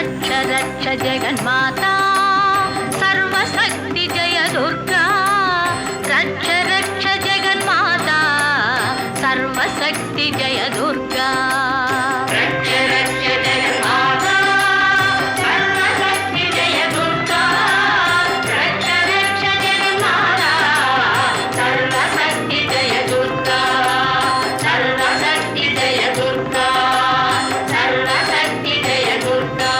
रक्ष रक्ष जगन्माता सर्वशक्ति जय दुर्गा रक्ष रक्ष जगन्माता सर्वशक्ति जय दुर्गा रक्ष रक्ष जगन्माता सर्वशक्ति जय दुर्गा रक्ष रक्ष जगन्माता सर्वशक्ति जय दुर्गा सर्वशक्ति जय दुर्गा सर्वशक्ति जय दुर्गा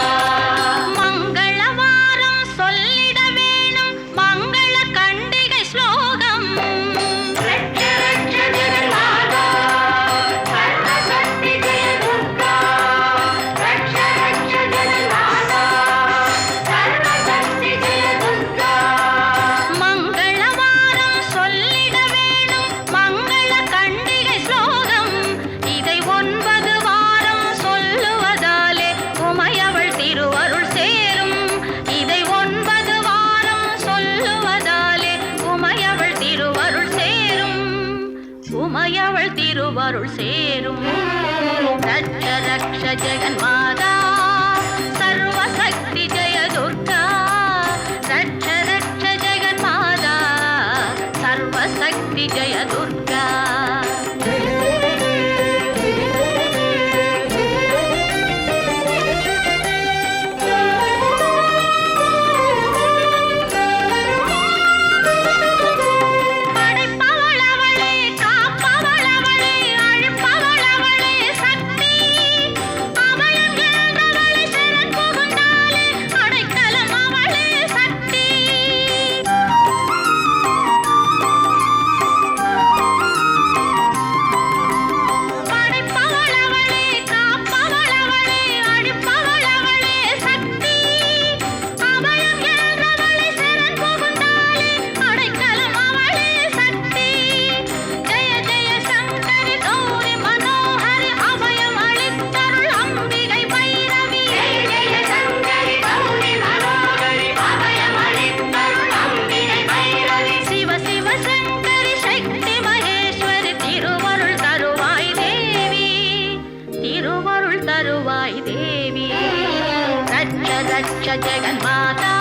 मंगलवारम சொல்லிட வேணும் மங்கள கண்டிகை ஸ்லோகம் ரட்ச ரட்ச ஜெகன்மாதா சர்வசக்தி ஜெய துர்கா ரட்ச ரட்ச ஜெகன்மாதா சர்வசக்தி ஜெய துர்கா மங்களவாரம் சொல்லிட வேணும் மங்கள கண்டிகை ஸ்லோகம் இதை 9 வாரம் சொல்லுவதாலே உமையவள் திருவருள் சேரும் இதை 9 வாரம் சொல்லுவதாலே உமையவள் திருவருள் சேரும் உமையவள் திருவருள் சேரும் ரட்ச ரக்ஷ ஜெகன்மாதா சர்வசக்தி ஜெய துர்கா ரட்ச ரட்ச ஜெகன்மாதா சர்வசக்தி ஜெய துர்கா படைப்பவள் அவளே காப்பவள் அவளே அழிப்பவள் அவளே சக்தி அபயம் என்றவளை சரண் புகுந்தாலே அடைக்கலம் அவளே சக்தி படைப்பவள் அவளே காப்பவள் அவளே அழிப்பவள் அவளே சக்தி அபயம் என்றவளை சரண் புகுந்தாலே அடைக்கலம் அவளே சக்தி ஜெய ஜெய சங்கரி கௌரி மனோஹரி அபயம் அளித்தருள் அம்பிகை பைரவி ஜெய ஜெய சங்கரி கௌரி மனோஹரி அபயம் அளித்தருள் அம்பிகை பைரவி சிவ சிவ சங்கரி சக்தி மகேஸ்வரி திருவருள் தருவாய் தேவி திருவருள் தருவாய் தேவி ரட்ச ரட்ச ஜெகன்மாதா